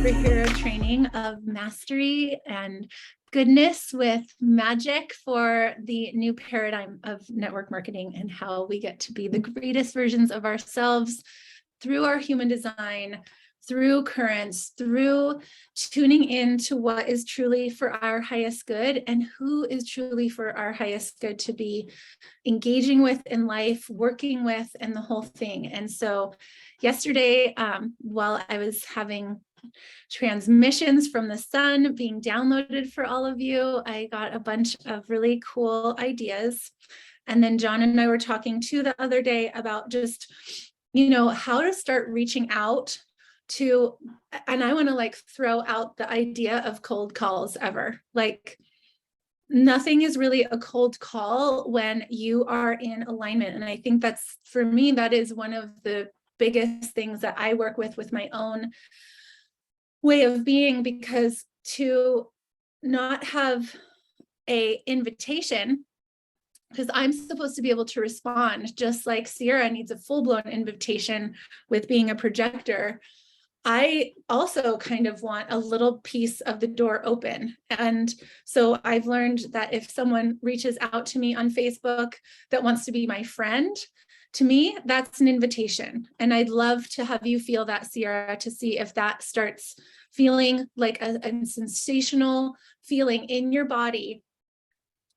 superhero training of mastery and goodness with magic for the new paradigm of network marketing and how we get to be the greatest versions of ourselves through our human design, through currents, through tuning in to what is truly for our highest good and who is truly for our highest good to be engaging with in life, working with, and the whole thing. And so yesterday, while I was having transmissions from the sun being downloaded for all of you, I got a bunch of really cool ideas. And then John and I were talking too the other day about just, how to start reaching out to, and I want to like throw out the idea of cold calls ever. Like nothing is really a cold call when you are in alignment. And I think that's, for me, that is one of the biggest things that I work with my own way of being, because to not have a invitation, because I'm supposed to be able to respond, just like Sierra needs a full-blown invitation with being a projector. I also kind of want a little piece of the door open. And so I've learned that if someone reaches out to me on Facebook that wants to be my friend, to me, that's an invitation. And I'd love to have you feel that, Sierra, to see if that starts feeling like a sensational feeling in your body,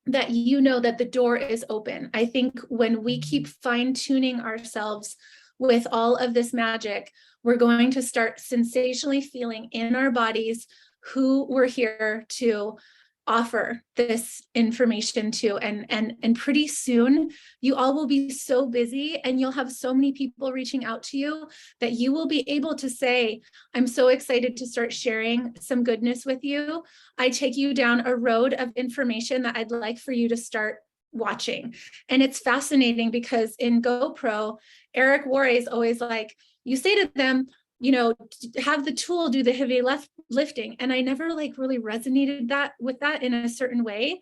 that you know that the door is open. I think when we keep fine-tuning ourselves with all of this magic, we're going to start sensationally feeling in our bodies who we're here to offer this information to. And pretty soon you all will be so busy and you'll have so many people reaching out to you that you will be able to say, I'm so excited to start sharing some goodness with you. I take you down a road of information that I'd like for you to start watching. And it's fascinating because in GoPro, Eric Worre is always like, you say to them, have the tool do the heavy lifting. And I never like really resonated with that in a certain way.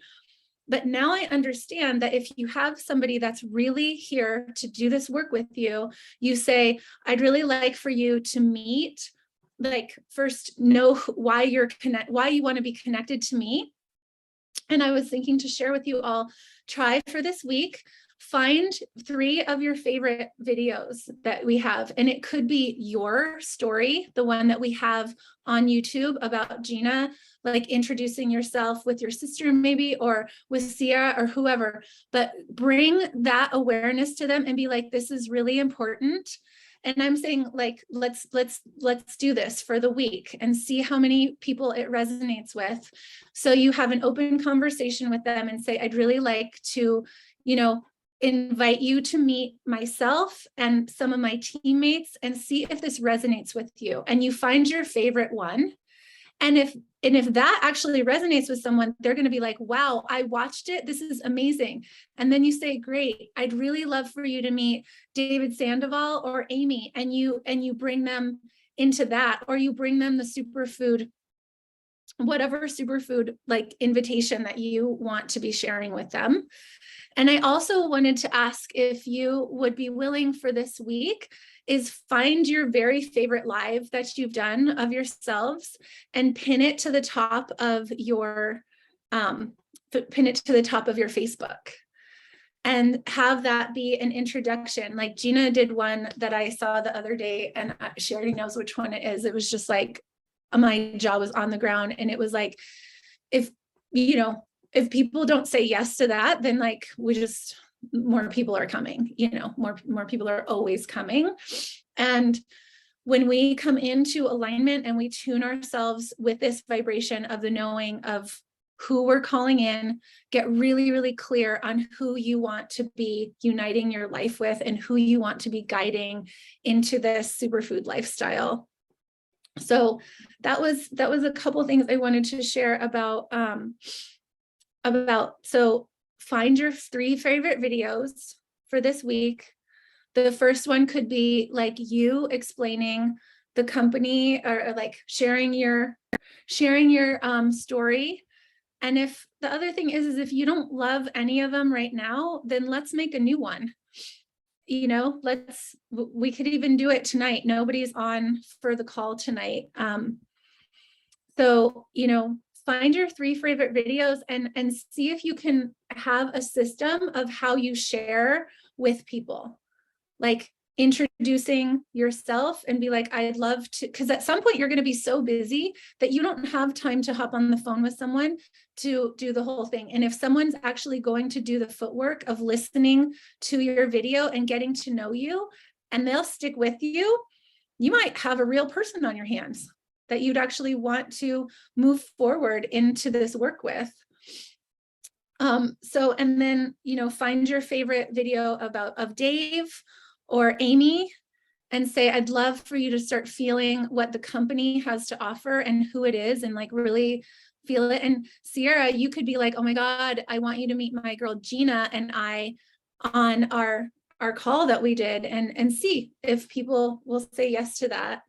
But now I understand that if you have somebody that's really here to do this work with you, you say, I'd really like for you to meet, like first know why you want to be connected to me. And I was thinking to share with you all, try for this week, find 3 of your favorite videos that we have. And it could be your story, the one that we have on YouTube about Gina, like introducing yourself with your sister maybe, or with Sierra or whoever, but bring that awareness to them and be like, this is really important. And I'm saying, like, let's do this for the week and see how many people it resonates with. So you have an open conversation with them and say, I'd really like to, invite you to meet myself and some of my teammates and see if this resonates with you. And you find your favorite one. And if that actually resonates with someone, they're going to be like, wow, I watched it. This is amazing. And then you say, great, I'd really love for you to meet David Sandoval or Amy. And you bring them into that, or you bring them the superfood, whatever superfood like invitation that you want to be sharing with them. And I also wanted to ask if you would be willing for this week is find your very favorite live that you've done of yourselves and pin it to the top of your Facebook, and have that be an introduction. Like Gina did one that I saw the other day, and she already knows which one it is. It was just like my jaw was on the ground, and it was like, if people don't say yes to that, then like more people are coming, more people are always coming. And when we come into alignment and we tune ourselves with this vibration of the knowing of who we're calling in, get really, really clear on who you want to be uniting your life with and who you want to be guiding into this superfood lifestyle. So that was a couple of things I wanted to share about so find your 3 favorite videos for this week. The first one could be like you explaining the company, or like sharing your story. And if the other thing is if you don't love any of them right now, then let's make a new one. We could even do it tonight. Nobody's on for the call tonight. So, find your 3 favorite videos and see if you can have a system of how you share with people. Like introducing yourself and be like, I'd love to, because at some point you're going to be so busy that you don't have time to hop on the phone with someone to do the whole thing. And if someone's actually going to do the footwork of listening to your video and getting to know you, and they'll stick with you, you might have a real person on your hands that you'd actually want to move forward into this work with. And then, find your favorite video of Dave or Amy and say, I'd love for you to start feeling what the company has to offer and who it is, and like really feel it. And Sierra, you could be like, oh my God, I want you to meet my girl Gina and I on our call that we did, and see if people will say yes to that.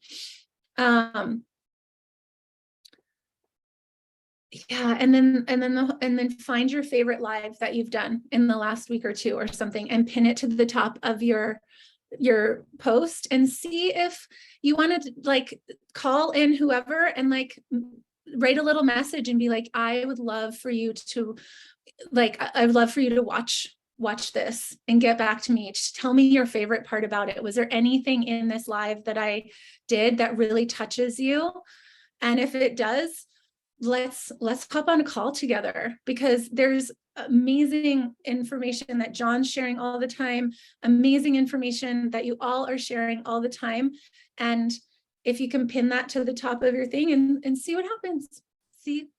Yeah, and then find your favorite live that you've done in the last week or two or something, and pin it to the top of your post, and see if you want to like call in whoever and like write a little message and be like, I would love for you to watch this and get back to me. Just tell me your favorite part about it. Was there anything in this live that I did that really touches you? And if it does, let's hop on a call together, because there's amazing information that John's sharing all the time, amazing information that you all are sharing all the time. And if you can pin that to the top of your thing and see what happens, see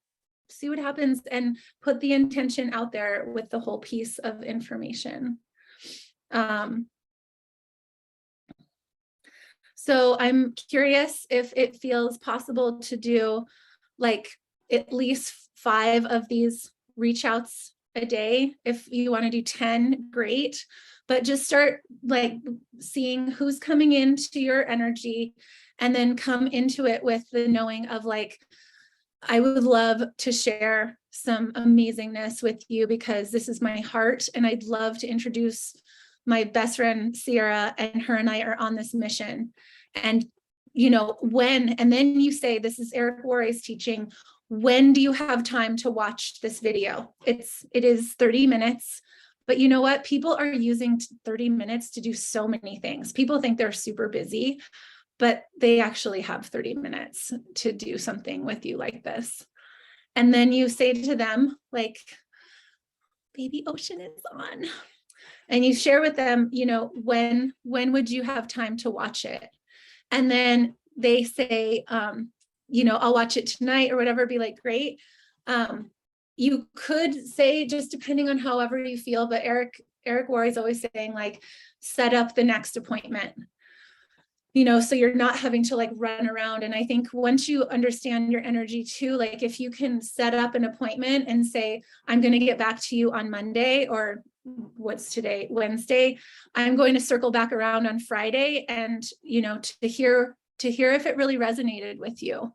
what happens, and put the intention out there with the whole piece of information. So I'm curious if it feels possible to do like at least 5 of these reach outs a day. If you want to do 10, great. But just start like seeing who's coming into your energy, and then come into it with the knowing of like, I would love to share some amazingness with you because this is my heart. And I'd love to introduce my best friend, Sierra, and her and I are on this mission. And and then you say, this is Eric Warre's teaching. When do you have time to watch this video? It is 30 minutes, but you know what? People are using 30 minutes to do so many things. People think they're super busy, but they actually have 30 minutes to do something with you like this. And then you say to them, like, baby ocean is on. And you share with them, when would you have time to watch it? And then they say, I'll watch it tonight or whatever, be like, great. You could say, just depending on however you feel, but Eric Warre is always saying like, set up the next appointment, so you're not having to like run around. And I think once you understand your energy too, like if you can set up an appointment and say, I'm going to get back to you on Monday, or what's today, Wednesday, I'm going to circle back around on Friday, and, to hear if it really resonated with you.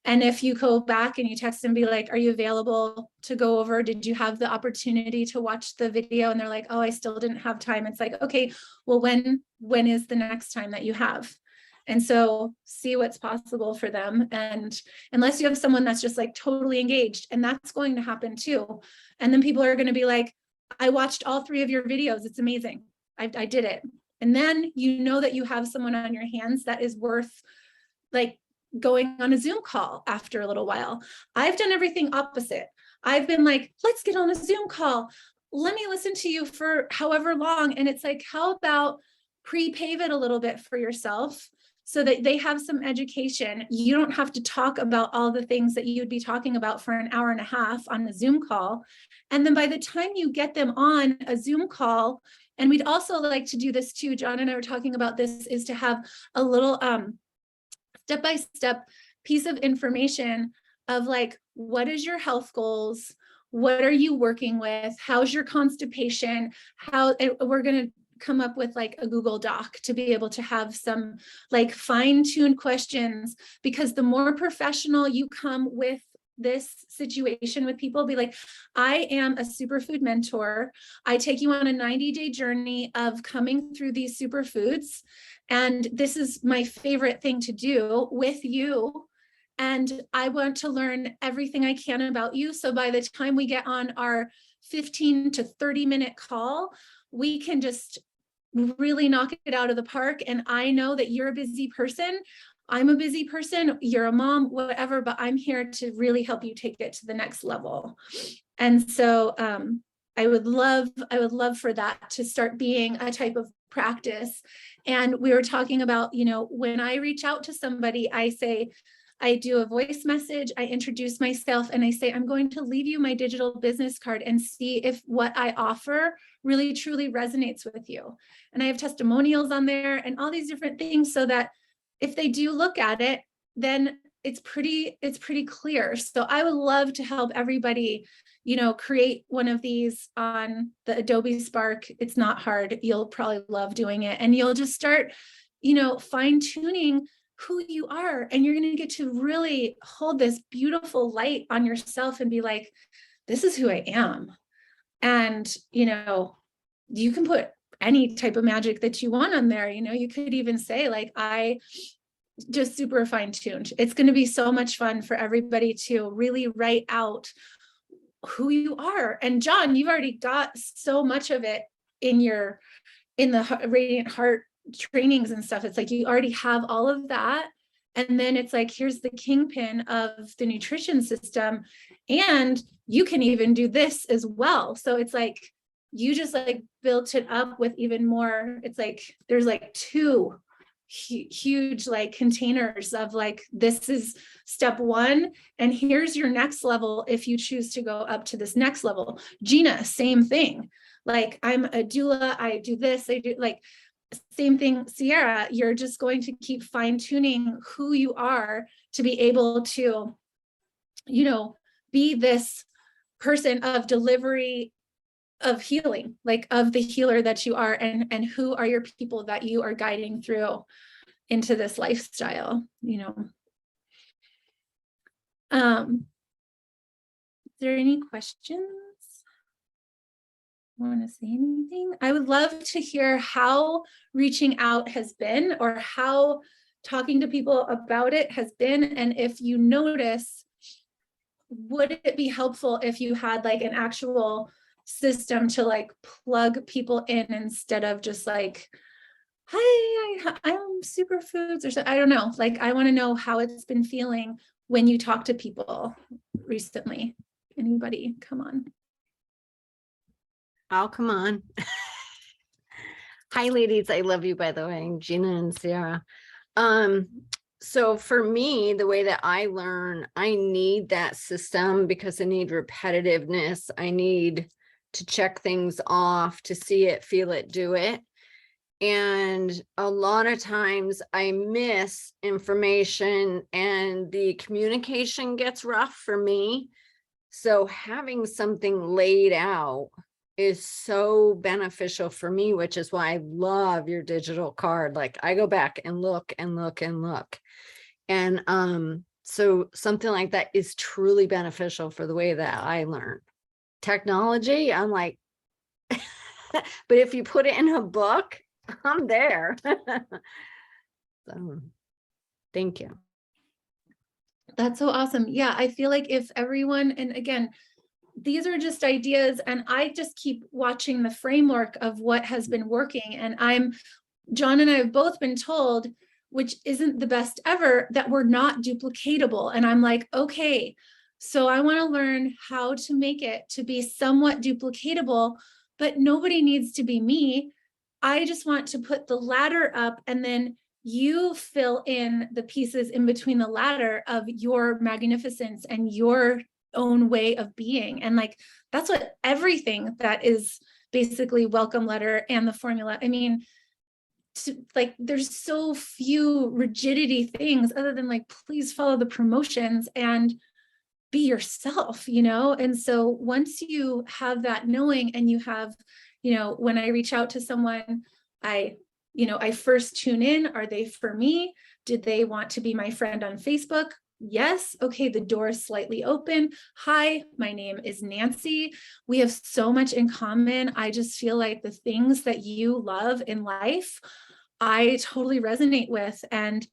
And if you go back and you text and be like, are you available to go over? Did you have the opportunity to watch the video? And they're like, oh, I still didn't have time. It's like, okay, well, when is the next time that you have? And so see what's possible for them. And unless you have someone that's just like totally engaged, and that's going to happen too. And then people are going to be like, I watched all 3 of your videos. It's amazing. I did it. And then that you have someone on your hands that is worth like going on a Zoom call after a little while. I've done everything opposite. I've been like, let's get on a Zoom call. Let me listen to you for however long. And it's like, how about pre-pave it a little bit for yourself so that they have some education. You don't have to talk about all the things that you'd be talking about for an hour and a half on a Zoom call. And then by the time you get them on a Zoom call, and we'd also like to do this too, John and I were talking about this, is to have a little step-by-step piece of information of like, what is your health goals? What are you working with? How's your constipation? We're going to come up with like a Google Doc to be able to have some like fine-tuned questions, because the more professional you come with this situation with people, be like, I am a superfood mentor. I take you on a 90-day journey of coming through these superfoods. And this is my favorite thing to do with you. and I want to learn everything I can about you. So by the time we get on our 15 to 30-minute call, we can just really knock it out of the park. And I know that you're a busy person. I'm a busy person. You're a mom, whatever, but I'm here to really help you take it to the next level. And so I would love for that to start being a type of practice. And we were talking about, when I reach out to somebody, I do a voice message, I introduce myself, and I say, I'm going to leave you my digital business card and see if what I offer really truly resonates with you. And I have testimonials on there and all these different things, so that if they do look at it, then it's pretty clear. So I would love to help everybody, create one of these on the Adobe Spark. It's not hard. You'll probably love doing it, and you'll just start, fine tuning who you are. And you're going to get to really hold this beautiful light on yourself and be like, this is who I am. And, you can put any type of magic that you want on there. You could even say, like, I just super fine tuned. It's going to be so much fun for everybody to really write out who you are. And John, you've already got so much of it in the Radiant Heart trainings and stuff. It's like you already have all of that. And then it's like, here's the kingpin of the nutrition system. And you can even do this as well. So it's like, you just like built it up with even more. It's like, there's like two huge like containers of like, this is step one, and here's your next level if you choose to go up to this next level. Gina, same thing. Like, I'm a doula, I do this, I do like, same thing. Sierra, you're just going to keep fine tuning who you are to be able to, be this person of delivery, of healing, like of the healer that you are, and who are your people that you are guiding through into this lifestyle, Is there any questions? Want to say anything? I would love to hear how reaching out has been, or how talking to people about it has been. And if you notice, would it be helpful if you had like an actual system to like plug people in, instead of just like, hi, I'm Superfoods, or so, I don't know. Like, I want to know how it's been feeling when you talk to people recently. Anybody? Come on. Oh, come on. Hi, ladies. I love you, by the way, Gina and Sarah. So for me, the way that I learn, I need that system because I need repetitiveness. I need to check things off, to see it, feel it, do it. And a lot of times I miss information and the communication gets rough for me. So having something laid out is so beneficial for me, which is why I love your digital card. Like, I go back and look and look and look. And so something like that is truly beneficial for the way that I learn. Technology, I'm like, but if you put it in a book, I'm there. So, thank you. That's so awesome. Yeah, I feel like if everyone, and again, these are just ideas, and I just keep watching the framework of what has been working. And John and I have both been told, which isn't the best ever, that we're not duplicatable. And I'm like, okay, so I want to learn how to make it to be somewhat duplicatable, but nobody needs to be me. I just want to put the ladder up, and then you fill in the pieces in between the ladder of your magnificence and your own way of being. And like, that's what everything that is basically welcome letter and the formula. I mean, like, there's so few rigidity things other than like, please follow the promotions and be yourself, And so once you have that knowing, and you have, when I reach out to someone, I first tune in. Are they for me? Did they want to be my friend on Facebook? Yes. Okay. The door is slightly open. Hi, my name is Nancy. We have so much in common. I just feel like the things that you love in life, I totally resonate with. And,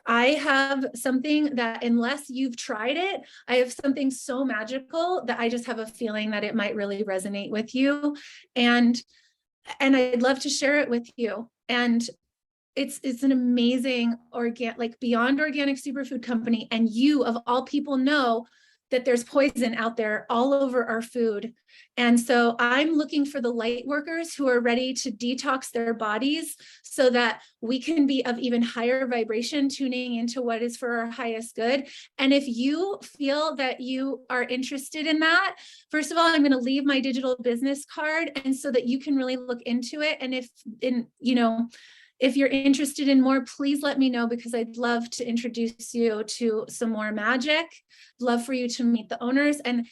I have something that, unless you've tried it, I have something so magical that I just have a feeling that it might really resonate with you. And I'd love to share it with you. And it's an amazing like beyond organic superfood company. And you of all people know that there's poison out there all over our food. And so I'm looking for the light workers who are ready to detox their bodies so that we can be of even higher vibration, tuning into what is for our highest good. And if you feel that you are interested in that, first of all, I'm going to leave my digital business card, and so that you can really look into it. And if you're interested in more, please let me know, because I'd love to introduce you to some more magic. Love for you to meet the owners and,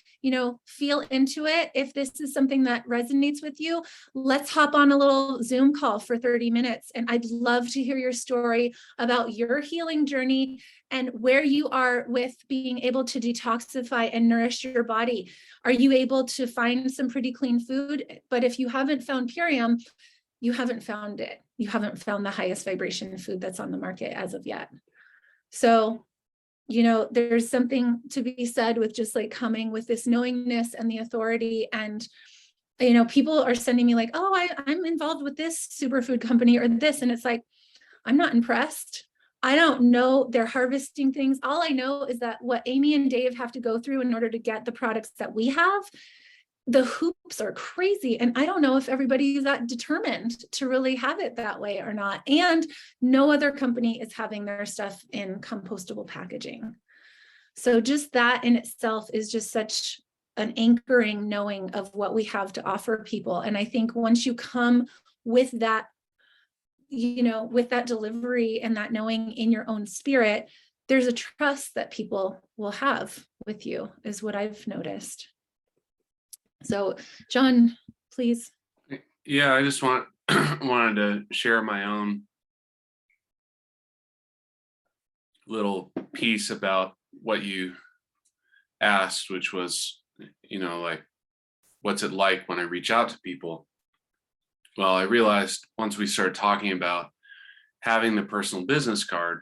feel into it. If this is something that resonates with you, let's hop on a little Zoom call for 30 minutes. And I'd love to hear your story about your healing journey and where you are with being able to detoxify and nourish your body. Are you able to find some pretty clean food? But if you haven't found Purium, you haven't found it. You haven't found the highest vibration food that's on the market as of yet. So, there's something to be said with just like coming with this knowingness and the authority. And, people are sending me like, oh, I'm involved with this superfood company or this. And it's like, I'm not impressed. I don't know. They're harvesting things. All I know is that what Amy and Dave have to go through in order to get the products that we have, the hoops are crazy. And I don't know if everybody is that determined to really have it that way or not. And no other company is having their stuff in compostable packaging. So just that in itself is just such an anchoring knowing of what we have to offer people. And I think once you come with that, with that delivery and that knowing in your own spirit, there's a trust that people will have with you, is what I've noticed. So, John, please. Yeah, I just wanted to share my own little piece about what you asked, which was, like, what's it like when I reach out to people? Well, I realized once we started talking about having the personal business card,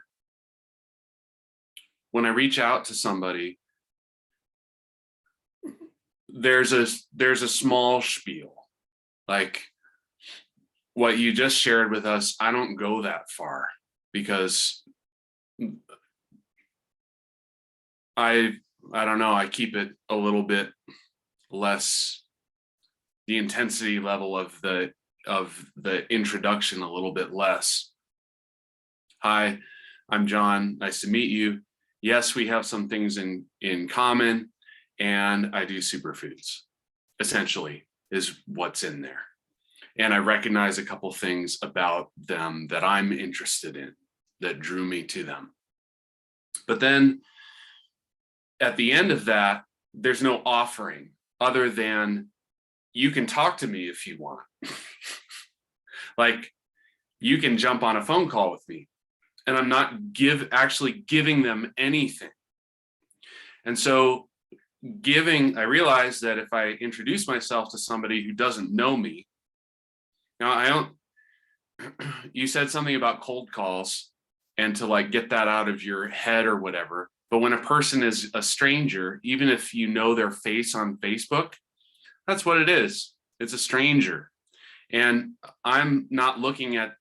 when I reach out to somebody, there's a small spiel, like what you just shared with us. I don't go that far because I don't know, I keep it a little bit less, the intensity level of the introduction a little bit less. Hi, I'm John, nice to meet you. Yes, we have some things in common, and I do superfoods, essentially, is what's in there. And I recognize a couple things about them that I'm interested in that drew me to them. But then at the end of that, there's no offering other than you can talk to me if you want. Like, you can jump on a phone call with me, and I'm not actually giving them anything. And so I realize that if I introduce myself to somebody who doesn't know me, you said something about cold calls and to like get that out of your head or whatever. But when a person is a stranger, even if you know their face on Facebook, that's what it is. It's a stranger. And I'm not looking at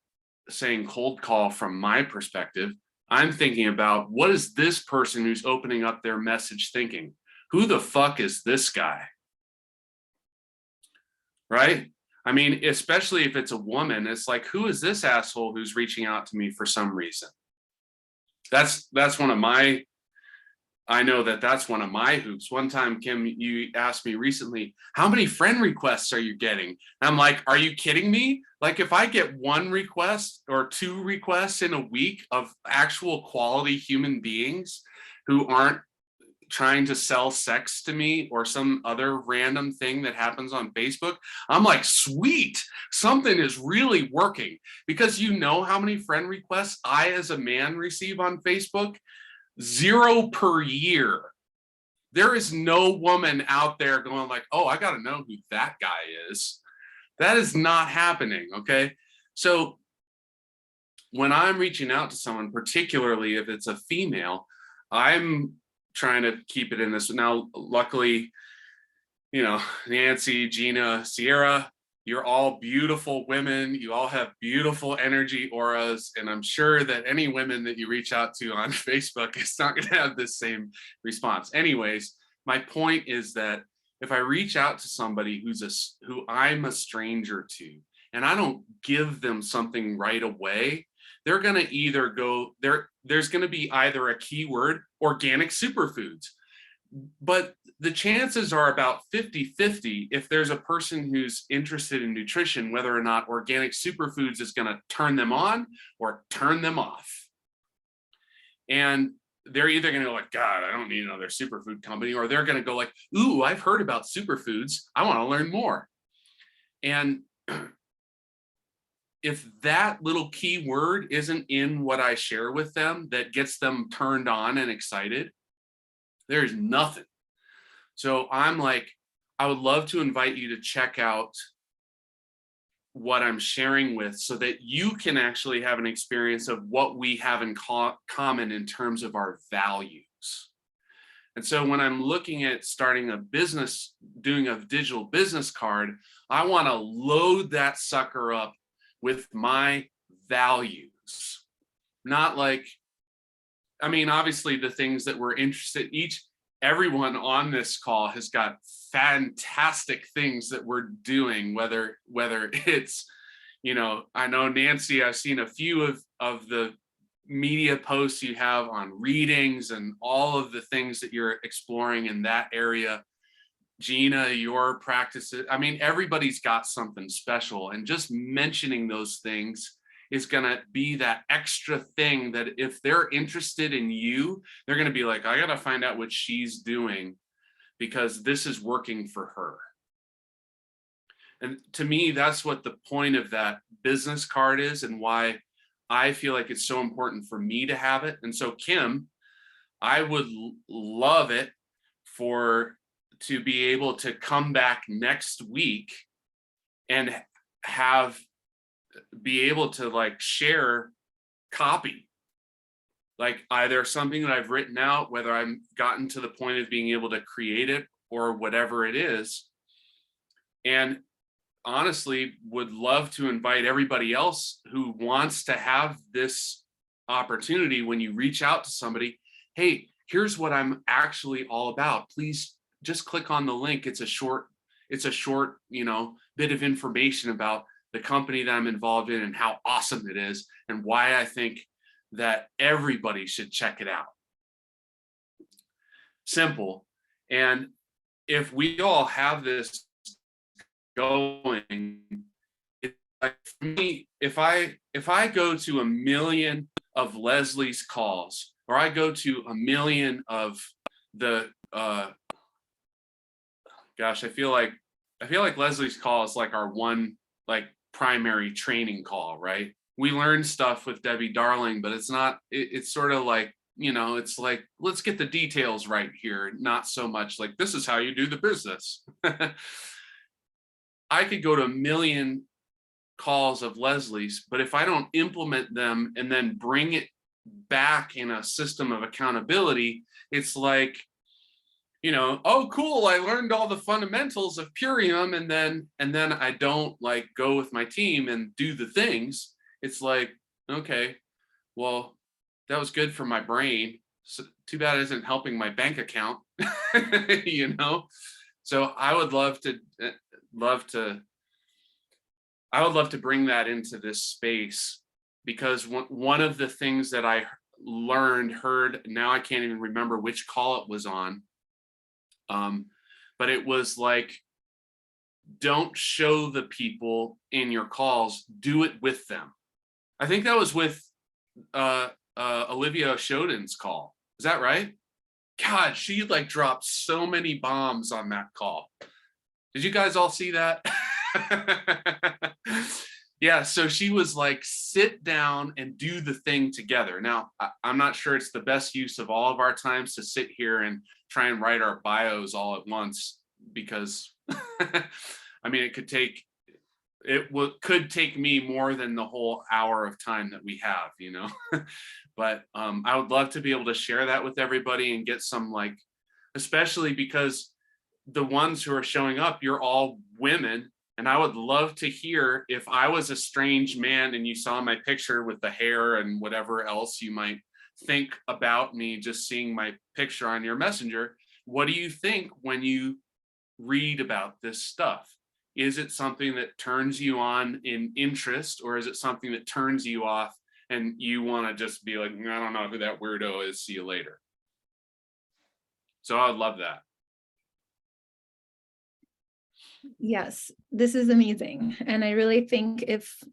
saying cold call from my perspective. I'm thinking about, what is this person who's opening up their message thinking? Who the fuck is this guy? Right? I mean, especially if it's a woman, it's like, who is this asshole who's reaching out to me for some reason? That's one of my, I know that's one of my hoops. One time, Kim, you asked me recently, how many friend requests are you getting? And I'm like, are you kidding me? Like, if I get one request or two requests in a week of actual quality human beings who aren't trying to sell sex to me or some other random thing that happens on Facebook, I'm like, sweet, something is really working. Because you know how many friend requests I as a man receive on Facebook? 0 per year. There is no woman out there going like, oh, I got to know who that guy is. That is not happening. Okay. So when I'm reaching out to someone, particularly if it's a female, I'm trying to keep it in this. Now, luckily, you know, Nancy, Gina, Sierra, you're all beautiful women. You all have beautiful energy auras. And I'm sure that any women that you reach out to on Facebook is not going to have this same response. Anyways, my point is that if I reach out to somebody who I'm a stranger to, and I don't give them something right away, they're going to either go there. There's going to be either a keyword, organic superfoods, but the chances are about 50-50 if there's a person who's interested in nutrition, whether or not organic superfoods is going to turn them on or turn them off. And they're either going to go like, God, I don't need another superfood company, or they're going to go like, ooh, I've heard about superfoods. I want to learn more. And if that little key word isn't in what I share with them that gets them turned on and excited, there's nothing. So I'm like, I would love to invite you to check out what I'm sharing with, so that you can actually have an experience of what we have in common in terms of our values. And so when I'm looking at starting a business, doing a digital business card, I want to load that sucker up with my values. Not like, I mean, obviously the things that we're interested, everyone on this call has got fantastic things that we're doing, whether it's, you know, I know Nancy, I've seen a few of the media posts you have on readings and all of the things that you're exploring in that area. Gina, your practices, I mean, everybody's got something special, and just mentioning those things is going to be that extra thing that if they're interested in you, they're going to be like, I got to find out what she's doing because this is working for her. And to me, that's what the point of that business card is, and why I feel like it's so important for me to have it. And so, Kim, I would love it to be able to come back next week and be able to like share copy, like either something that I've written out, whether I'm gotten to the point of being able to create it or whatever it is. And honestly, would love to invite everybody else who wants to have this opportunity. When you reach out to somebody, hey, here's what I'm actually all about. Please just click on the link. It's a short, you know, bit of information about the company that I'm involved in and how awesome it is and why I think that everybody should check it out. Simple. And if we all have this going, it's like, for me, if I go to 1 million of Leslie's calls, or I go to 1 million of the gosh, I feel like Leslie's call is like our one like primary training call, right? We learn stuff with Debbie Darling, but it's not, it's sort of like, you know, it's like, let's get the details right here. Not so much like, this is how you do the business. I could go to 1 million calls of Leslie's, but if I don't implement them and then bring it back in a system of accountability, it's like, you know, oh, cool, I learned all the fundamentals of Purium, and then I don't like go with my team and do the things. It's like, okay, well, that was good for my brain. So too bad it isn't helping my bank account, you know? So I would love to bring that into this space, because one of the things that I heard, now I can't even remember which call it was on, but it was like, don't show the people in your calls, do it with them. I think that was with Olivia Shoden's call. Is that right? God, she like dropped so many bombs on that call. Did you guys all see that? Yeah, so she was like, sit down and do the thing together. Now, I'm not sure it's the best use of all of our times to sit here and try and write our bios all at once, because I mean, it could take could take me more than the whole hour of time that we have, but I would love to be able to share that with everybody and get some, like, especially because the ones who are showing up, you're all women. And I would love to hear, if I was a strange man and you saw my picture with the hair and whatever else you might think about me just seeing my picture on your messenger, what do you think when you read about this stuff? Is it something that turns you on in interest, or is it something that turns you off and you want to just be like, I don't know who that weirdo is, see you later? So I would love that. Yes, this is amazing. And I really think if,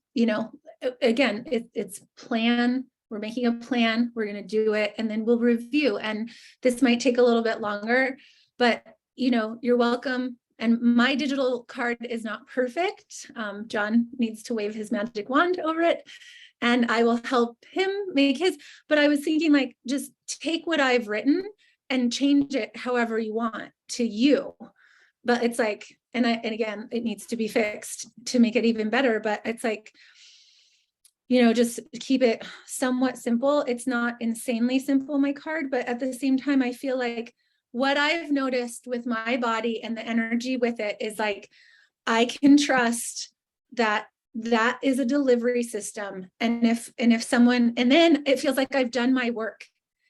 again, it's plan, we're making a plan, we're going to do it, and then we'll review. And this might take a little bit longer, but you're welcome. And my digital card is not perfect. John needs to wave his magic wand over it, and I will help him make his. But I was thinking, like, just take what I've written and change it however you want to you. But it's like, and again, it needs to be fixed to make it even better. But it's like, just keep it somewhat simple. It's not insanely simple, my card, but at the same time, I feel like what I've noticed with my body and the energy with it is like, I can trust that that is a delivery system. And if someone, and then it feels like I've done my work.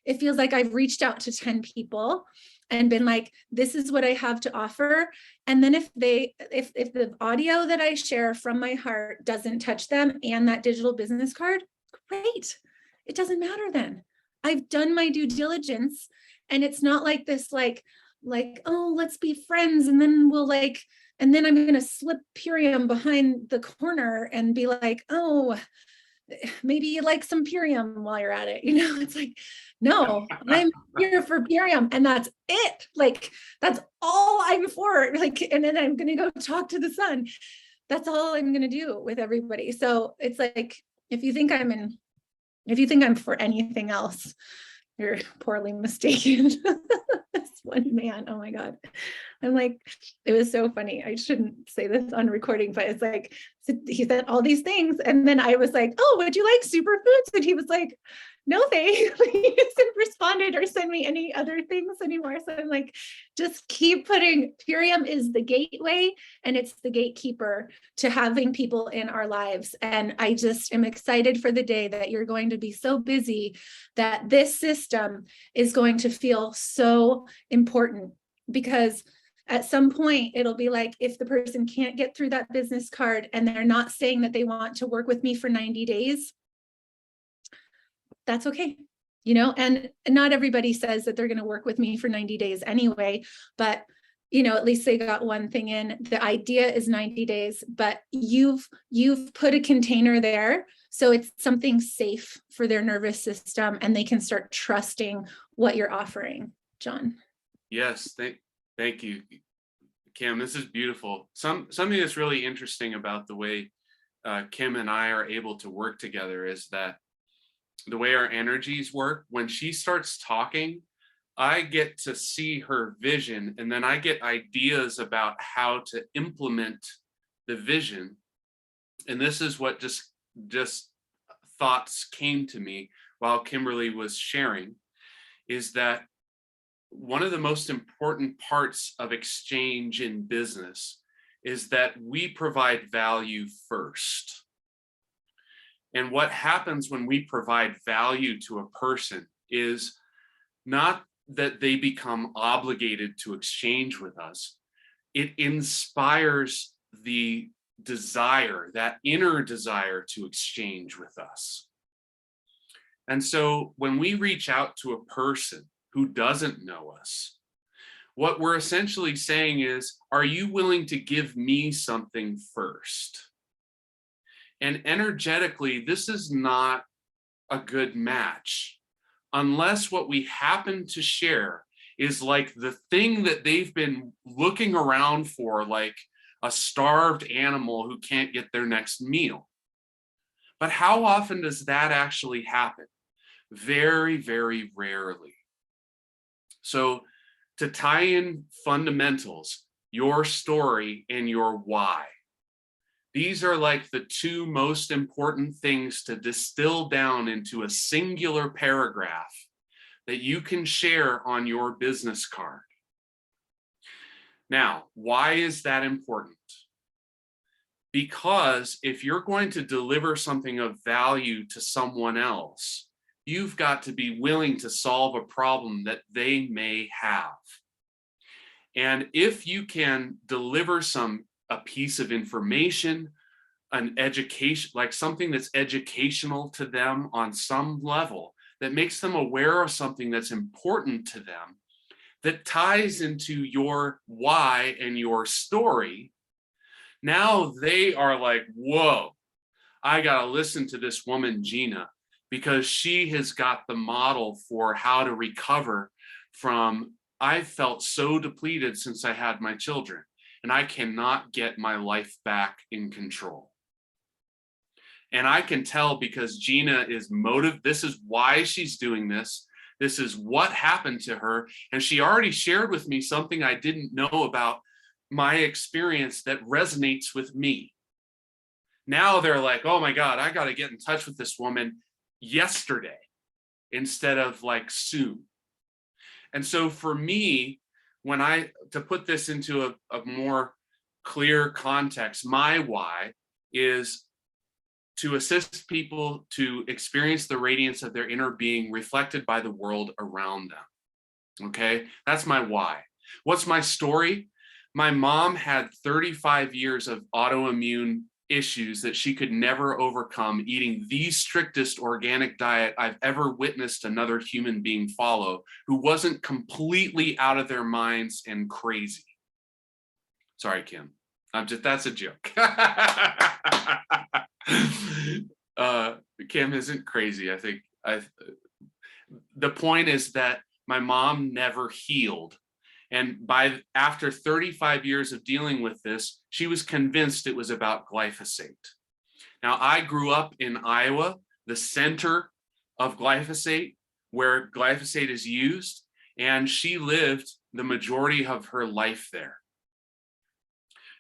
It feels like I've reached out to 10 people and been like, this is what I have to offer. And then if the audio that I share from my heart doesn't touch them and that digital business card, great. It doesn't matter then. I've done my due diligence, and it's not like this, like, oh, let's be friends. And then and then I'm going to slip Purium behind the corner and be like, oh, maybe you like some Purium while you're at it. It's like, no, I'm here for Purium, and that's it. Like, that's all I'm for. Like, and then I'm going to go talk to the sun. That's all I'm going to do with everybody. So it's like, if you think I'm for anything else, you're poorly mistaken. This one man, oh my God. I'm like, it was so funny. I shouldn't say this on recording, but it's like, he said all these things. And then I was like, oh, would you like superfoods? And he was like, no, thanks. He hasn't responded or send me any other things anymore. So I'm like, just keep putting, Purium is the gateway, and it's the gatekeeper to having people in our lives. And I just am excited for the day that you're going to be so busy that this system is going to feel so important, because at some point it'll be like, if the person can't get through that business card and they're not saying that they want to work with me for 90 days, that's okay. And not everybody says that they're going to work with me for 90 days anyway, but at least they got one thing in. The idea is 90 days, but you've put a container there, so it's something safe for their nervous system, and they can start trusting what you're offering. John. Yes, thank you, Kim. This is beautiful. Something that's really interesting about the way Kim and I are able to work together is that the way our energies work, when she starts talking, I get to see her vision, and then I get ideas about how to implement the vision. And this is what just thoughts came to me while Kimberly was sharing, is that one of the most important parts of exchange in business is that we provide value first. And what happens when we provide value to a person is not that they become obligated to exchange with us. It inspires the desire, that inner desire to exchange with us. And so when we reach out to a person who doesn't know us, what we're essentially saying is, are you willing to give me something first? And energetically, this is not a good match unless what we happen to share is like the thing that they've been looking around for, like a starved animal who can't get their next meal. But how often does that actually happen? Very, very rarely. So to tie in fundamentals, your story and your why. These are like the two most important things to distill down into a singular paragraph that you can share on your business card. Now, why is that important? Because if you're going to deliver something of value to someone else, you've got to be willing to solve a problem that they may have. And if you can deliver a piece of information, an education, like something that's educational to them on some level, that makes them aware of something that's important to them, that ties into your why and your story, now they are like, whoa, I got to listen to this woman, Gina, because she has got the model for how to recover from, I felt so depleted since I had my children, and I cannot get my life back in control. And I can tell because Gina is this is why she's doing this. This is what happened to her. And she already shared with me something I didn't know about my experience that resonates with me. Now they're like, oh my God, I got to get in touch with this woman yesterday instead of like soon. And so for me, to put this into a more clear context, my why is to assist people to experience the radiance of their inner being reflected by the world around them. Okay, that's my why. What's my story? My mom had 35 years of autoimmune issues that she could never overcome, eating the strictest organic diet I've ever witnessed another human being follow, who wasn't completely out of their minds and crazy. Sorry, Kim. That's a joke. Kim isn't crazy. I think the point is that my mom never healed. And after 35 years of dealing with this, she was convinced it was about glyphosate. Now, I grew up in Iowa, the center of glyphosate, where glyphosate is used, and she lived the majority of her life there.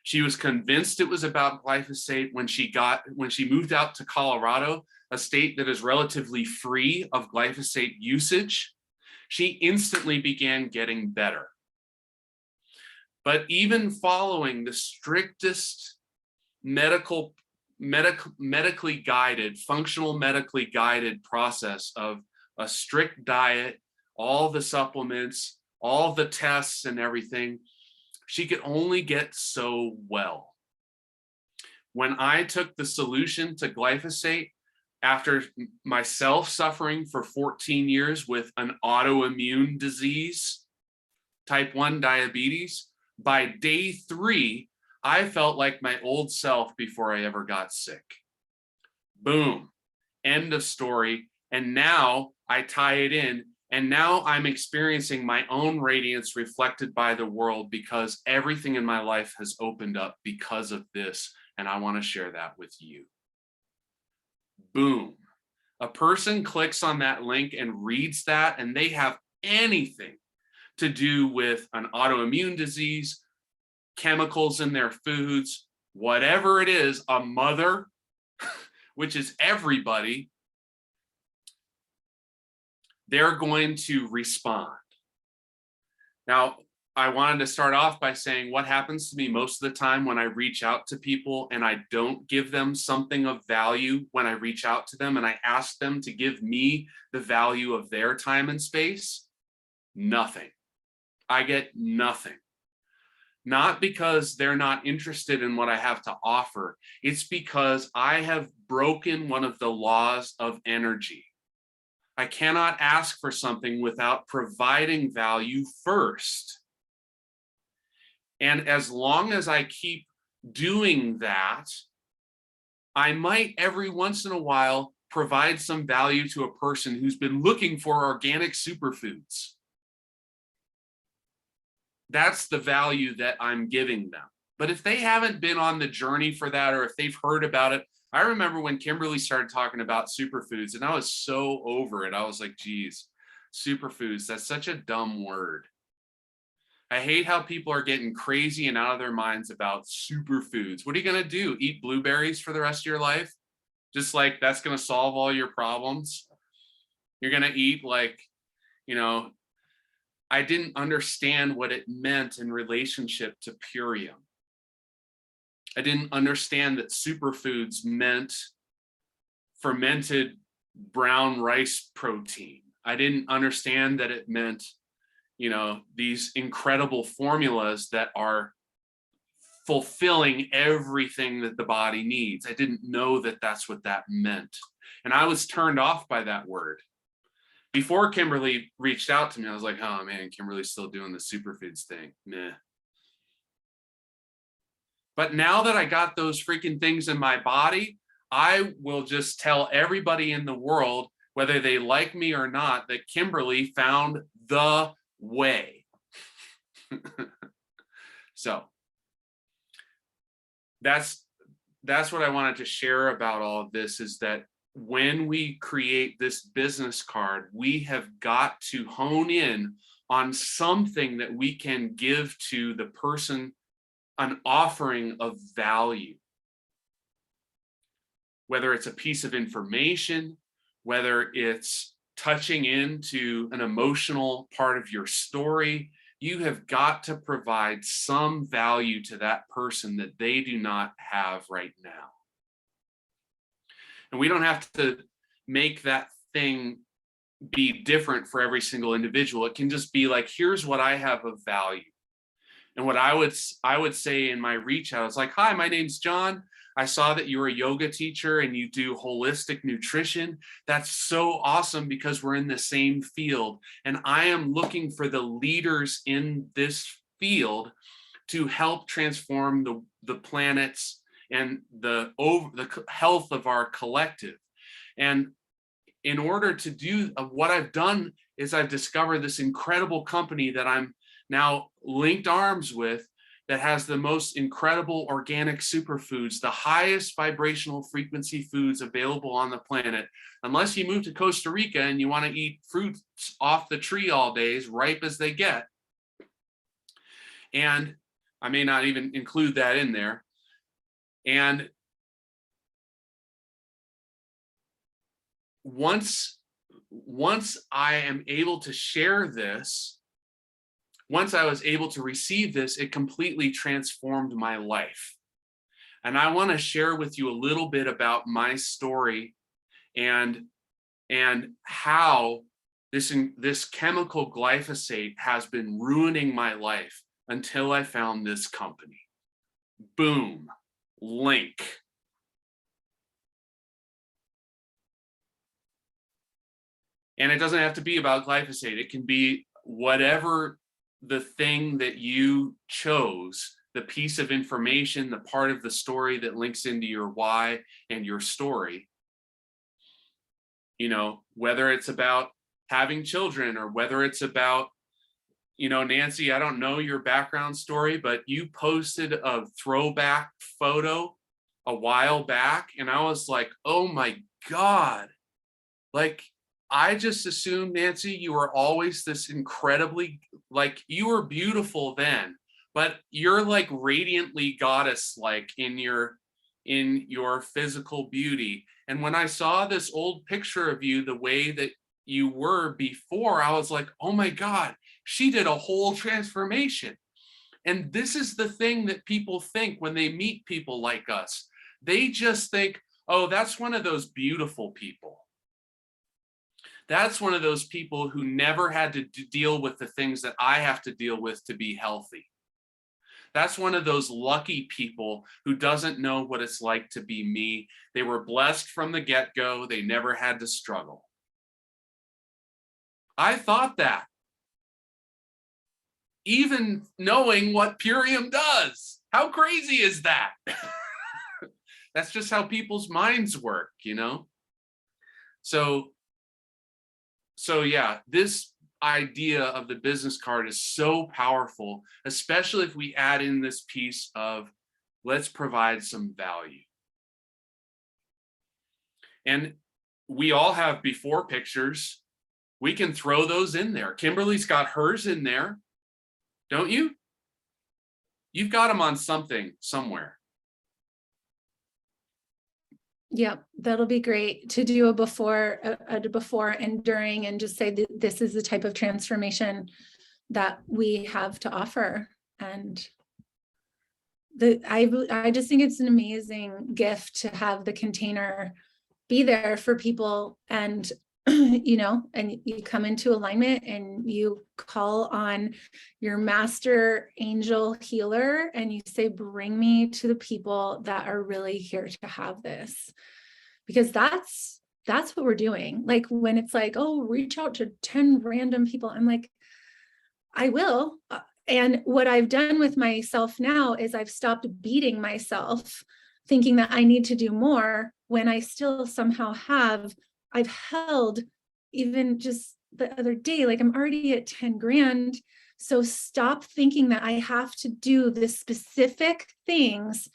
She was convinced it was about glyphosate when she moved out to Colorado, a state that is relatively free of glyphosate usage. She instantly began getting better. But even following the strictest medically guided, functional medically guided process of a strict diet, all the supplements, all the tests and everything, she could only get so well. When I took the solution to glyphosate, after myself suffering for 14 years with an autoimmune disease, type 1 diabetes, by day 3, I felt like my old self before I ever got sick. Boom, end of story. And now I tie it in, and now I'm experiencing my own radiance reflected by the world because everything in my life has opened up because of this, and I want to share that with you. Boom. A person clicks on that link and reads that, and they have anything to do with an autoimmune disease, chemicals in their foods, whatever it is, a mother, which is everybody, they're going to respond. Now, I wanted to start off by saying what happens to me most of the time when I reach out to people and I don't give them something of value when I reach out to them and I ask them to give me the value of their time and space. Nothing. I get nothing. Not because they're not interested in what I have to offer. It's because I have broken one of the laws of energy. I cannot ask for something without providing value first. And as long as I keep doing that, I might every once in a while provide some value to a person who's been looking for organic superfoods. That's the value that I'm giving them. But if they haven't been on the journey for that, or if they've heard about it, I remember when Kimberly started talking about superfoods and I was so over it. I was like, geez, superfoods, that's such a dumb word. I hate how people are getting crazy and out of their minds about superfoods. What are you going to do? Eat blueberries for the rest of your life? Just like that's going to solve all your problems? You're going to eat like, you know, I didn't understand what it meant in relationship to Purium. I didn't understand that superfoods meant fermented brown rice protein. I didn't understand that it meant, you know, these incredible formulas that are fulfilling everything that the body needs. I didn't know that that's what that meant. And I was turned off by that word. Before Kimberly reached out to me, I was like, oh man, Kimberly's still doing the superfoods thing. Meh. But now that I got those freaking things in my body, I will just tell everybody in the world, whether they like me or not, that Kimberly found the way. So that's what I wanted to share about all of this, is that when we create this business card, we have got to hone in on something that we can give to the person, an offering of value. Whether it's a piece of information, whether it's touching into an emotional part of your story, you have got to provide some value to that person that they do not have right now. And we don't have to make that thing be different for every single individual. It can just be like, here's what I have of value. And what I would say in my reach out is like, hi, my name's John. I saw that you're a yoga teacher and you do holistic nutrition. That's so awesome because we're in the same field. And I am looking for the leaders in this field to help transform the planets and the health of our collective. And in order to do what I've done is I've discovered this incredible company that I'm now linked arms with, that has the most incredible organic superfoods, the highest vibrational frequency foods available on the planet. Unless you move to Costa Rica and you want to eat fruits off the tree all day, as ripe as they get. And I may not even include that in there. And once I am able to share this, once I was able to receive this, it completely transformed my life. And I want to share with you a little bit about my story and how this chemical glyphosate has been ruining my life until I found this company. Boom, link. And it doesn't have to be about glyphosate. It can be whatever the thing that you chose, the piece of information, the part of the story that links into your why and your story. You know, whether it's about having children or whether it's about, you know, Nancy, I don't know your background story, but you posted a throwback photo a while back. And I was like, oh my God, like, I just assumed, Nancy, you were always this incredibly, like, you were beautiful then, but you're like radiantly goddess-like in your physical beauty. And when I saw this old picture of you, the way that you were before, I was like, oh my God, she did a whole transformation. And this is the thing that people think when they meet people like us. They just think, oh, that's one of those beautiful people. That's one of those people who never had to deal with the things that I have to deal with to be healthy. That's one of those lucky people who doesn't know what it's like to be me. They were blessed from the get-go. They never had to struggle. I thought that. Even knowing what Purium does. How crazy is that? That's just how people's minds work, you know? So yeah, this idea of the business card is so powerful, especially if we add in this piece of let's provide some value. And we all have before pictures. We can throw those in there. Kimberly's got hers in there. don't you? You've got them on something somewhere. Yep, that'll be great to do a before and during, and just say that this is the type of transformation that we have to offer. And I just think it's an amazing gift to have the container be there for people. And you know, and you come into alignment and you call on your master angel healer and you say, bring me to the people that are really here to have this. Because that's what we're doing. Like when it's like, oh, reach out to 10 random people. I'm like, I will. And what I've done with myself now is I've stopped beating myself thinking that I need to do more when I still somehow have. I've held, even just the other day, like I'm already at 10 grand. So stop thinking that I have to do the specific things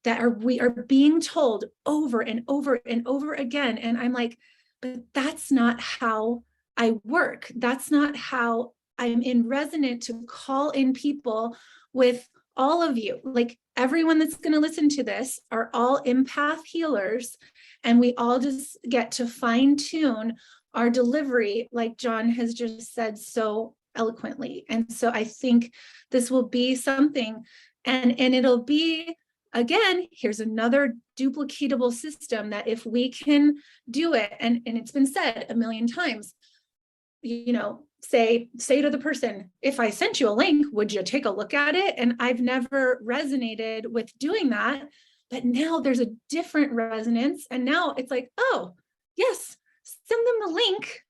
that we are being told over and over and over again. And I'm like, but that's not how I work. That's not how I'm in resonant to call in people with all of you. Like everyone that's going to listen to this are all empath healers, and we all just get to fine tune our delivery, like John has just said so eloquently. And so I think this will be something, and it'll be, again, here's another duplicatable system that if we can do it, and it's been said a million times, you know, say to the person, if I sent you a link, would you take a look at it? And I've never resonated with doing that, but now there's a different resonance. And now it's like, oh, yes, send them the link,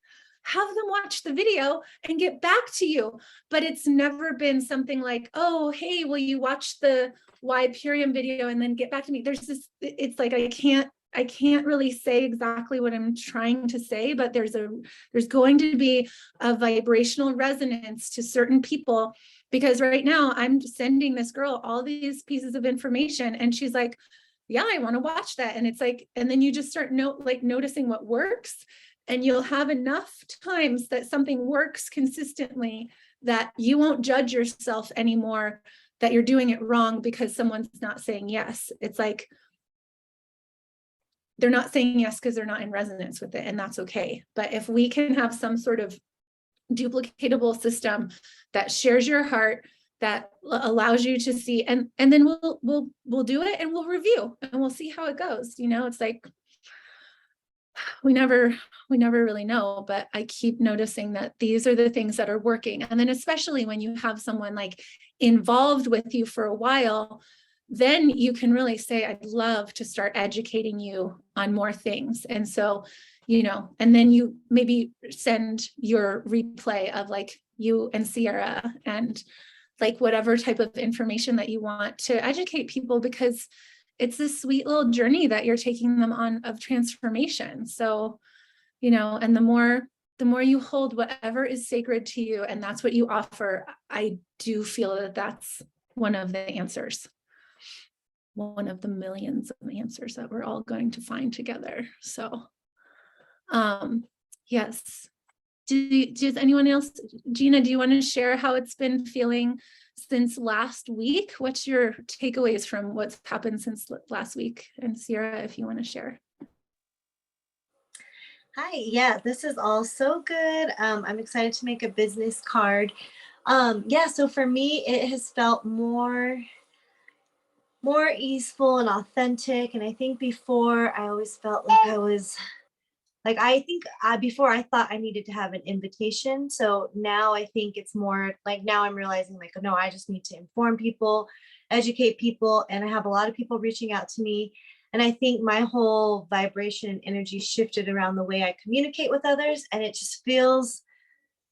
have them watch the video and get back to you. But it's never been something like, oh, hey, will you watch the why Purium video and then get back to me? There's this, it's like, I can't really say exactly what I'm trying to say, but there's going to be a vibrational resonance to certain people, because right now I'm sending this girl all these pieces of information and she's like, yeah, I want to watch that. And it's like, and then you just start noticing what works, and you'll have enough times that something works consistently that you won't judge yourself anymore that you're doing it wrong because someone's not saying yes. It's like, they're not saying yes because they're not in resonance with it, and that's okay. But if we can have some sort of duplicatable system that shares your heart, that allows you to see, and then we'll do it and we'll review and we'll see how it goes. You know, it's like we never really know, but I keep noticing that these are the things that are working. And then especially when you have someone like involved with you for a while, then you can really say, I'd love to start educating you on more things. And so, you know, and then you maybe send your replay of like you and Sierra and like whatever type of information that you want to educate people, because it's this sweet little journey that you're taking them on of transformation. So, you know, and the more you hold whatever is sacred to you, and that's what you offer, I do feel that that's one of the answers. One of the millions of answers that we're all going to find together. So, yes. Does anyone else, Gina, do you want to share how it's been feeling since last week? What's your takeaways from what's happened since last week? And Sierra, if you want to share. Hi, yeah, this is all so good. I'm excited to make a business card. Yeah, so for me, it has felt more easeful and authentic. And I think before I always felt like I was like, before I thought I needed to have an invitation. So now I think it's more like, now I'm realizing like, no, I just need to inform people, educate people. And I have a lot of people reaching out to me. And I think my whole vibration and energy shifted around the way I communicate with others. And it just feels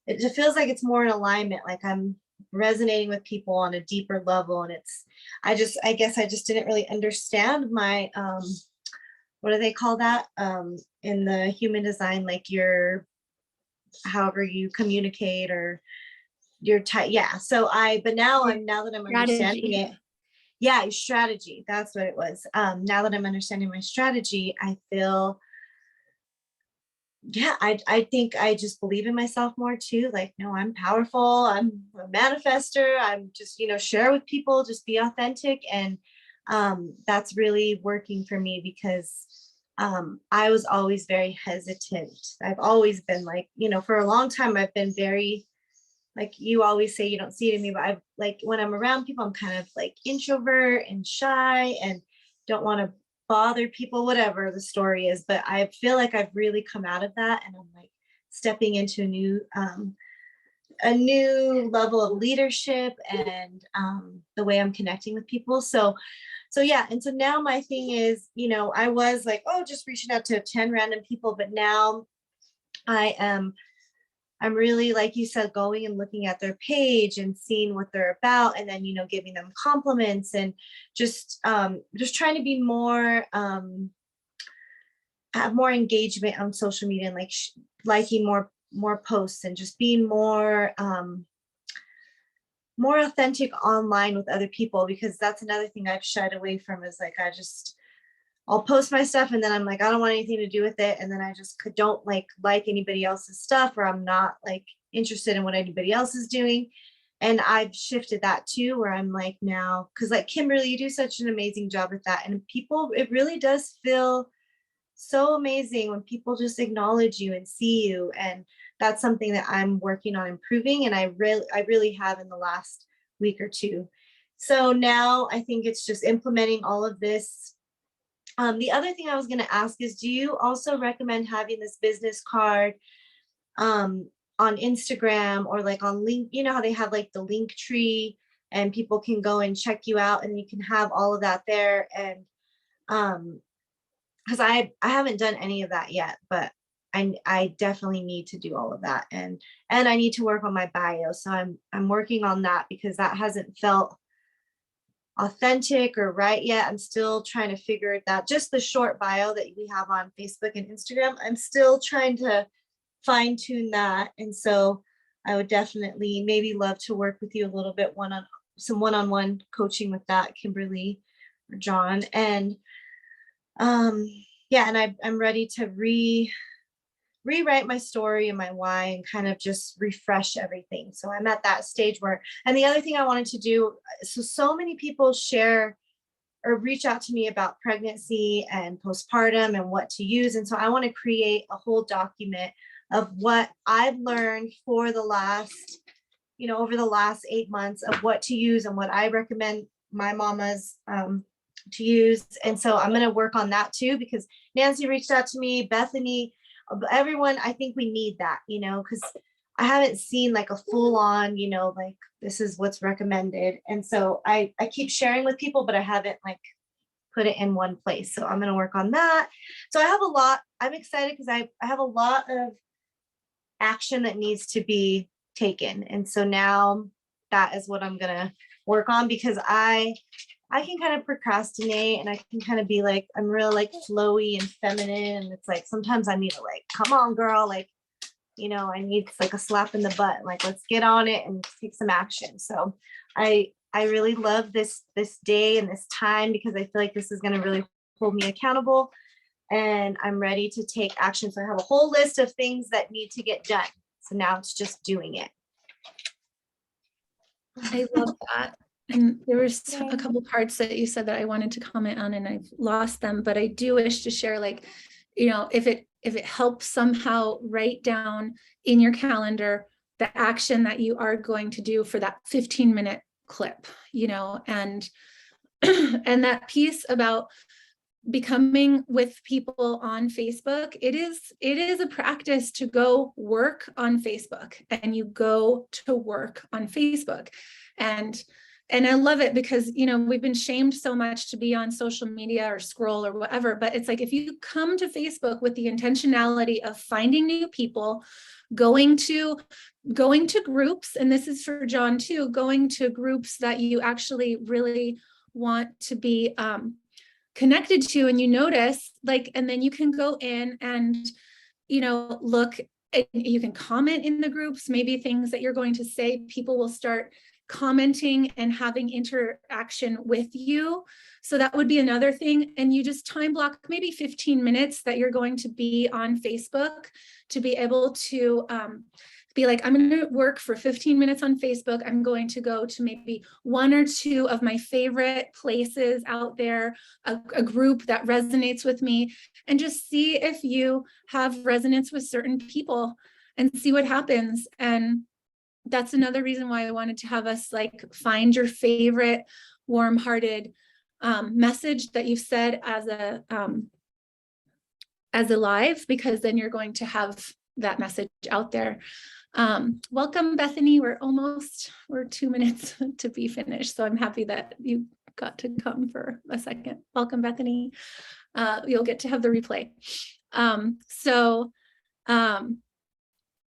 like it's more in alignment. Like I'm resonating with people on a deeper level. And I guess I just didn't really understand my, what do they call that in the human design, like however you communicate or your type. Yeah. So but now that I'm understanding it, yeah, strategy, that's what it was. Now that I'm understanding my strategy, I feel yeah, I think I just believe in myself more too. Like, no, I'm powerful. I'm a manifester. I'm just, share with people, just be authentic. And that's really working for me because I was always very hesitant. I've always been like, for a long time, I've been very, like you always say, you don't see it in me, but I've like, when I'm around people, I'm kind of like introvert and shy and don't want to bother people, whatever the story is. But I feel like I've really come out of that, and I'm like stepping into a new level of leadership and the way I'm connecting with people. So yeah, and so now my thing is, I was like, oh, just reaching out to 10 random people, but now I am I'm really, like you said, going and looking at their page and seeing what they're about, and then, giving them compliments and just trying to be more, have more engagement on social media, and like liking more posts and just being more authentic online with other people, because that's another thing I've shied away from, is like, I'll post my stuff and then I'm like, I don't want anything to do with it. And then I just don't like anybody else's stuff, or I'm not like interested in what anybody else is doing. And I've shifted that too, where I'm like now, because like Kimberly, you do such an amazing job with that. And people, it really does feel so amazing when people just acknowledge you and see you. And that's something that I'm working on improving. And I really have in the last week or two. So now I think it's just implementing all of this. The other thing I was going to ask is, do you also recommend having this business card on Instagram, or like on link, how they have like the link tree and people can go and check you out, and you can have all of that there. And because I haven't done any of that yet, but I definitely need to do all of that. And I need to work on my bio. So I'm working on that, because that hasn't felt authentic or right yet. I'm still trying to figure it out. Just the short bio that we have on Facebook and Instagram, I'm still trying to fine tune that. And so I would definitely maybe love to work with you a little bit, some one-on-one coaching with that, Kimberly or John. And yeah, and I'm ready to rewrite my story and my why, and kind of just refresh everything. So I'm at that stage where, and the other thing I wanted to do, so many people share or reach out to me about pregnancy and postpartum and what to use. And so I want to create a whole document of what I've learned for the last, over the last 8 months, of what to use and what I recommend my mamas to use. And so I'm going to work on that too, because Nancy reached out to me, Bethany, everyone. I think we need that, because I haven't seen like a full on, like this is what's recommended. And so I keep sharing with people, but I haven't like put it in one place. So I'm going to work on that. So I have a lot. I'm excited because I have a lot of action that needs to be taken. And so now that is what I'm going to work on, because I can kind of procrastinate, and I can kind of be like, I'm real like flowy and feminine. And it's like, sometimes I need to like, come on, girl. Like, I need like a slap in the butt. Like, let's get on it and take some action. So I really love this day and this time, because I feel like this is going to really hold me accountable, and I'm ready to take action. So I have a whole list of things that need to get done. So now it's just doing it. I love that. And there was a couple parts that you said that I wanted to comment on, and I've lost them, but I do wish to share, like, if it helps somehow, write down in your calendar the action that you are going to do for that 15-minute clip, and and that piece about becoming with people on Facebook, it is a practice to go work on Facebook, and you go to work on Facebook. And I love it, because, we've been shamed so much to be on social media or scroll or whatever, but it's like, if you come to Facebook with the intentionality of finding new people, going to groups, and this is for John too, going to groups that you actually really want to be connected to, and you notice, like, and then you can go in and, look, and you can comment in the groups, maybe things that you're going to say, people will start commenting and having interaction with you. So that would be another thing. And you just time block maybe 15 minutes that you're going to be on Facebook to be able to be like, I'm going to work for 15 minutes on Facebook. I'm going to go to maybe 1 or 2 of my favorite places out there, a group that resonates with me, and just see if you have resonance with certain people and see what happens. And that's another reason why I wanted to have us like find your favorite warm-hearted message that you've said as a live, because then you're going to have that message out there. Welcome, Bethany. We're 2 minutes to be finished. So I'm happy that you got to come for a second. Welcome, Bethany. You'll get to have the replay.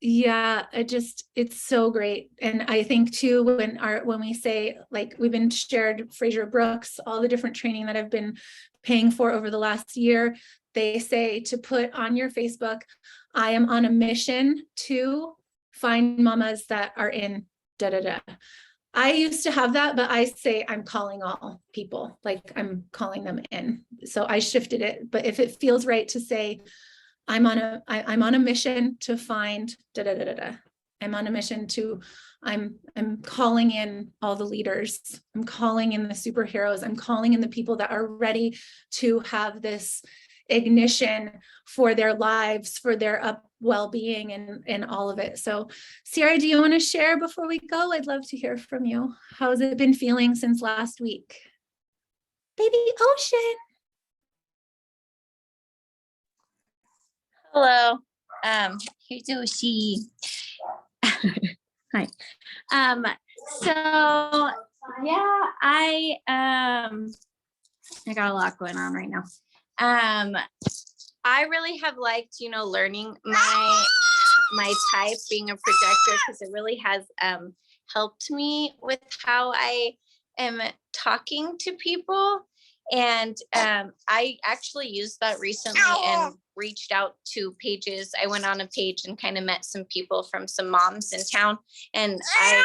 Yeah, it's so great. And I think too, when we say, like, we've been shared Fraser Brooks, all the different training that I've been paying for over the last year, they say to put on your Facebook, I am on a mission to find mamas that are in da da da. I used to have that, but I say I'm calling all people, like I'm calling them in. So I shifted it. But if it feels right to say, I'm on a mission to find da da da da da. I'm on a mission to, I'm calling in all the leaders. I'm calling in the superheroes. I'm calling in the people that are ready to have this ignition for their lives, for their well-being and all of it. So Sierra, do you want to share before we go? I'd love to hear from you. How's it been feeling since last week? Baby Ocean. Hello. Here's Oshi. Hi. So yeah, I got a lot going on right now. I really have liked, learning my type, being a projector, because it really has helped me with how I am talking to people. And I actually used that recently and reached out to pages. I went on a page and kind of met some people from some moms in town, and I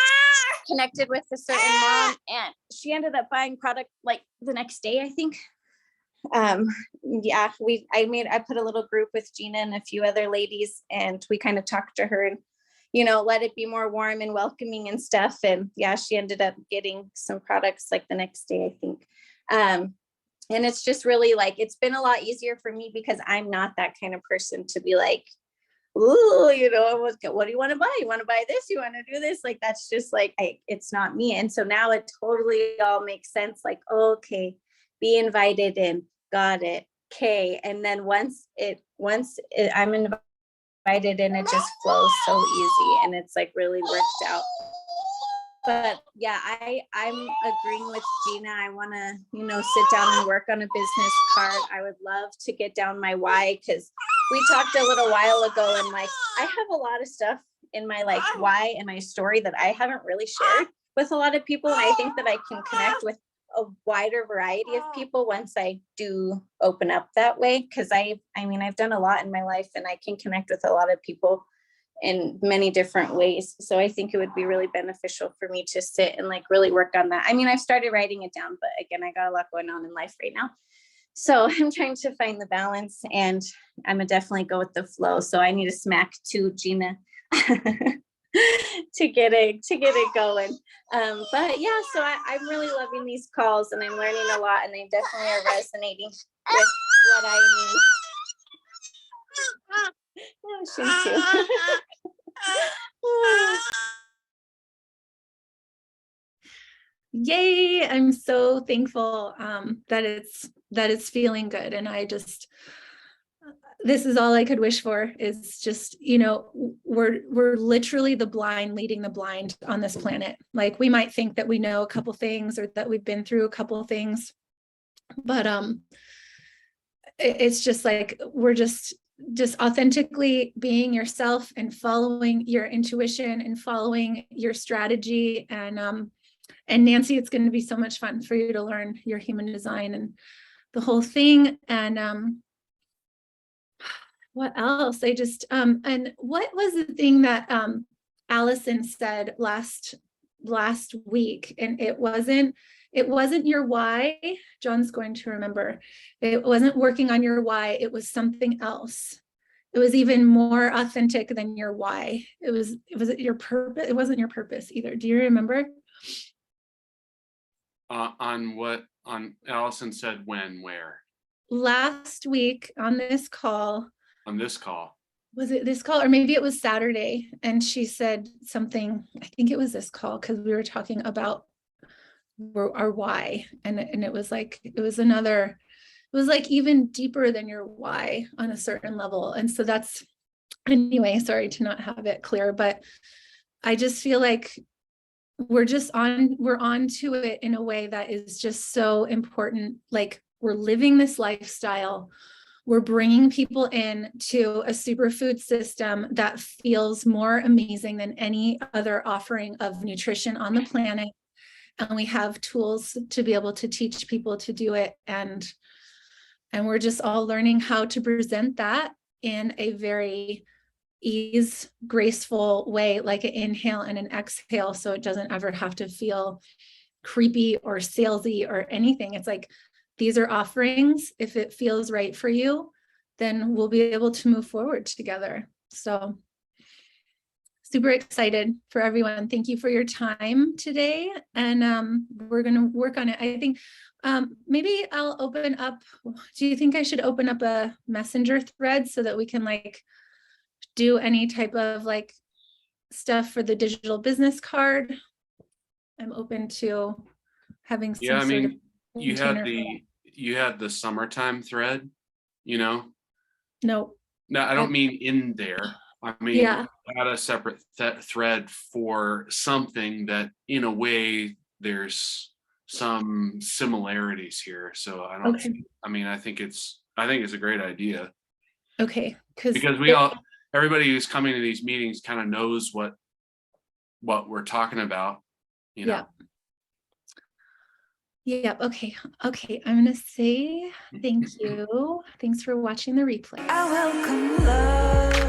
connected with a certain mom, and she ended up buying product like the next day, I think. Yeah, I put a little group with Gina and a few other ladies, and we kind of talked to her and, let it be more warm and welcoming and stuff. And yeah, she ended up getting some products like the next day, I think. And it's just really like, it's been a lot easier for me because I'm not that kind of person to be like, ooh, what do you want to buy? You want to buy this? You want to do this? Like, that's just like, it's not me. And so now it totally all makes sense. Like, okay, be invited in. Got it. Okay. And then once I'm invited in, it just flows so easy. And it's like really worked out. But yeah, I'm agreeing with Gina. I want to, sit down and work on a business card. I would love to get down my why, because we talked a little while ago, and like, I have a lot of stuff in my like why and my story that I haven't really shared with a lot of people. And I think that I can connect with a wider variety of people once I do open up that way. Because I've done a lot in my life, and I can connect with a lot of people in many different ways. So I think it would be really beneficial for me to sit and like really work on that. I've started writing it down, but again, I got a lot going on in life right now. So I'm trying to find the balance, and I'm gonna definitely go with the flow. So I need a smack to Gina to get it going. But yeah, so I'm really loving these calls, and I'm learning a lot, and they definitely are resonating with what I need. Oh, Yay, I'm so thankful that it's feeling good. And this is all I could wish for, is just, we're literally the blind leading the blind on this planet. Like, we might think that we know a couple things, or that we've been through a couple of things, but it's just like, we're just authentically being yourself and following your intuition and following your strategy. And Nancy, it's going to be so much fun for you to learn your human design and the whole thing. And what else? And what was the thing that Allison said last last week, and it wasn't your why. John's going to remember. It wasn't working on your why. It was something else. It was even more authentic than your why. It was your purpose. It wasn't your purpose either. Do you remember? On what, on Allison said when, where? Last week on this call. On this call. Was it this call, or maybe it was Saturday? And she said something, I think it was this call, because we were talking about our why. And it was like, it was like even deeper than your why on a certain level. And so that's, anyway, sorry to not have it clear, but I just feel like we're on to it in a way that is just so important. Like, we're living this lifestyle. We're bringing people in to a superfood system that feels more amazing than any other offering of nutrition on the planet. And we have tools to be able to teach people to do it. And we're just all learning how to present that in a very graceful way, like an inhale and an exhale. So it doesn't ever have to feel creepy or salesy or anything. It's like, these are offerings. If it feels right for you, then we'll be able to move forward together. So super excited for everyone. Thank you for your time today. And we're going to work on it. I think maybe I'll open up. Do you think I should open up a messenger thread so that we can like do any type of like stuff for the digital business card? I'm open to having some sort of you had the summertime thread, you know? No, I don't mean in there. I mean, yeah, add a separate thread for something that in a way there's some similarities here. So I don't, okay, I think it's a great idea, okay, because everybody who's coming to these meetings kind of knows what we're talking about, you know? Yeah, okay. I'm gonna say thank you. Thanks for watching the replay. I welcome love.